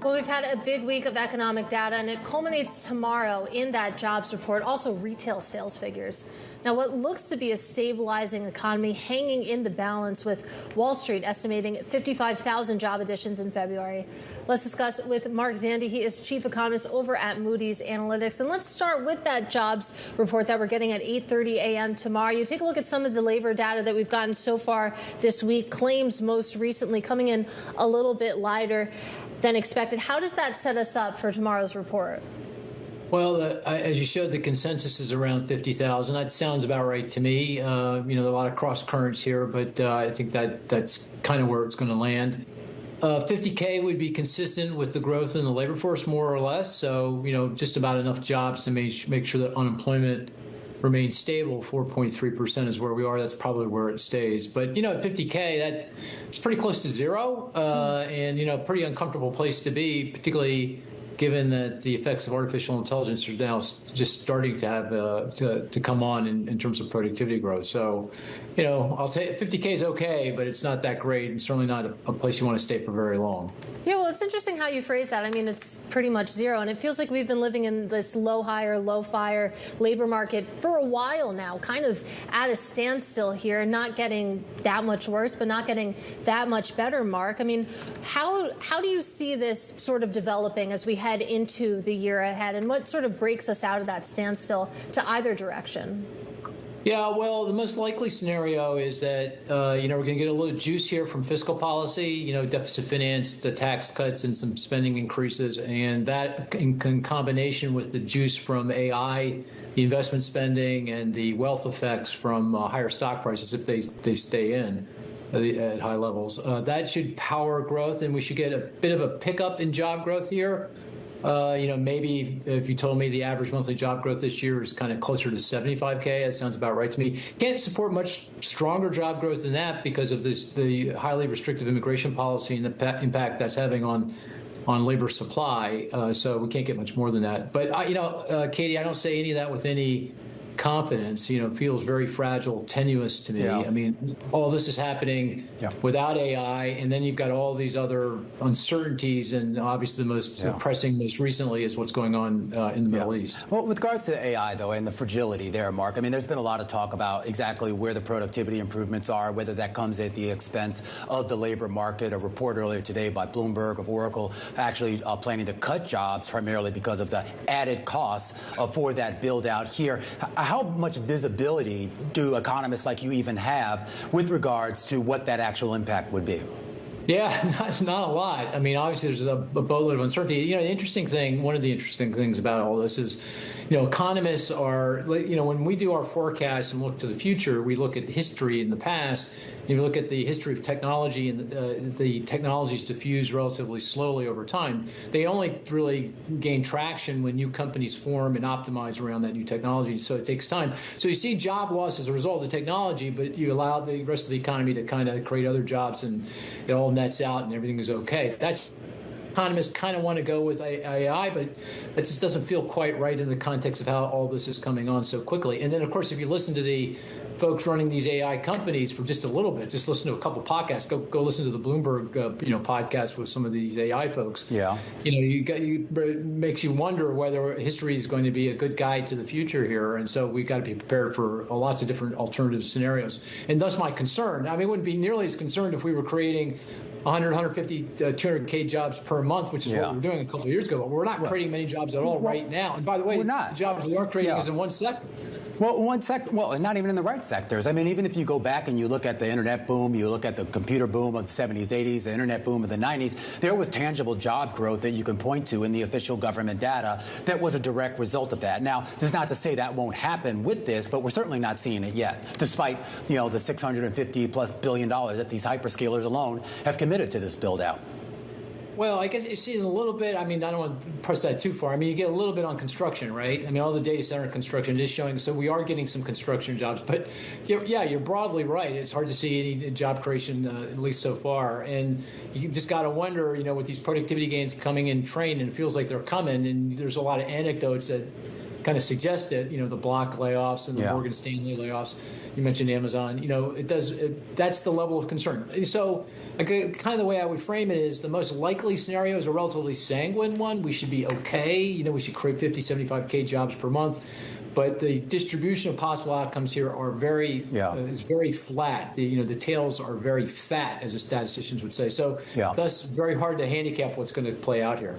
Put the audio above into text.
Well, we've had a big week of economic data, and it culminates tomorrow in that jobs report, also retail sales figures. Now, what looks to be a stabilizing economy hanging in the balance, with Wall Street estimating 55,000 job additions in February. Let's discuss with Mark Zandi. He is chief economist over at Moody's Analytics. And let's start with that jobs report that we're getting at 8:30 a.m. tomorrow. You take a look at some of the labor data that we've gotten so far this week, claims most recently coming in a little bit lighter than expected. How does that set us up for tomorrow's report? Well, as you showed, the consensus is around 50,000. That sounds about right to me. There are a lot of cross currents here, but I think that's kind of where it's going to land. 50K would be consistent with the growth in the labor force, more or less. So, just about enough jobs to make sure that unemployment remains stable. 4.3% is where we are. That's probably where it stays. But, at 50K, it's pretty close to zero, and, pretty uncomfortable place to be, particularly given that the effects of artificial intelligence are now just starting to have to come on in terms of productivity growth. So, I'll take 50K is okay, but it's not that great, and certainly not a place you want to stay for very long. Yeah, well, it's interesting how you phrase that. I mean, it's pretty much zero, and it feels like we've been living in this low hire, low fire labor market for a while now, kind of at a standstill here, not getting that much worse, but not getting that much better, Mark. I mean, how do you see this sort of developing as we head into the year ahead, and what sort of breaks us out of that standstill to either direction? Yeah, well, the most likely scenario is that, we're going to get a little juice here from fiscal policy, deficit finance, the tax cuts and some spending increases. And that in combination with the juice from AI, the investment spending and the wealth effects from higher stock prices if they stay in at high levels, that should power growth. And we should get a bit of a pickup in job growth here. Maybe if you told me the average monthly job growth this year is kind of closer to 75K, that sounds about right to me. Can't support much stronger job growth than that because of the highly restrictive immigration policy and the impact that's having on labor supply. So we can't get much more than that. But, Katie, I don't say any of that with any confidence. Feels very fragile, tenuous to me. Yeah. I mean, all this is happening without AI, and then you've got all these other uncertainties, and obviously the most pressing most recently is what's going on in the Middle East. Well, with regards to AI, though, and the fragility there, Mark, I mean, there's been a lot of talk about exactly where the productivity improvements are, whether that comes at the expense of the labor market. A report earlier today by Bloomberg of Oracle actually planning to cut jobs primarily because of the added costs for that build out here. How much visibility do economists like you even have with regards to what that actual impact would be? Yeah, not a lot. I mean, obviously, there's a boatload of uncertainty. One of the interesting things about all this is, economists are, when we do our forecasts and look to the future, we look at history in the past. You look at the history of technology, and the technologies diffuse relatively slowly over time. They only really gain traction when new companies form and optimize around that new technology. So it takes time. So you see job loss as a result of technology, but you allow the rest of the economy to kind of create other jobs, and it all nets out and everything is okay. Economists kind of want to go with AI, but it just doesn't feel quite right in the context of how all this is coming on so quickly. And then, of course, if you listen to the folks running these AI companies for just a little bit, just listen to a couple podcasts, go listen to the Bloomberg, podcast with some of these AI folks. Yeah. It makes you wonder whether history is going to be a good guide to the future here. And so we've got to be prepared for lots of different alternative scenarios. And thus my concern. I mean, I wouldn't be nearly as concerned if we were creating 100, 150, 200K jobs per month, which is what we were doing a couple of years ago. But we're not creating many jobs at all right now. And by the way, the jobs we are creating is in one sector. Well, and not even in the right sectors. I mean, even if you go back and you look at the internet boom, you look at the computer boom of the 70s, 80s, the internet boom of the 90s, there was tangible job growth that you can point to in the official government data that was a direct result of that. Now, this is not to say that won't happen with this, but we're certainly not seeing it yet, despite, the $650+ billion that these hyperscalers alone have committed to this build out. Well, I guess you see it a little bit. I mean, I don't want to press that too far. I mean, you get a little bit on construction, right? I mean, all the data center construction is showing. So we are getting some construction jobs. But, you're broadly right. It's hard to see any job creation, at least so far. And you just got to wonder, with these productivity gains coming in train, and it feels like they're coming. And there's a lot of anecdotes that kind of suggest it, the Block layoffs and the Morgan Stanley layoffs. You mentioned Amazon. That's the level of concern. So kind of the way I would frame it is the most likely scenario is a relatively sanguine one. We should be okay. We should create 50, 75K jobs per month. But the distribution of possible outcomes here are is very flat. The tails are very fat, as the statisticians would say. So thus, very hard to handicap what's going to play out here.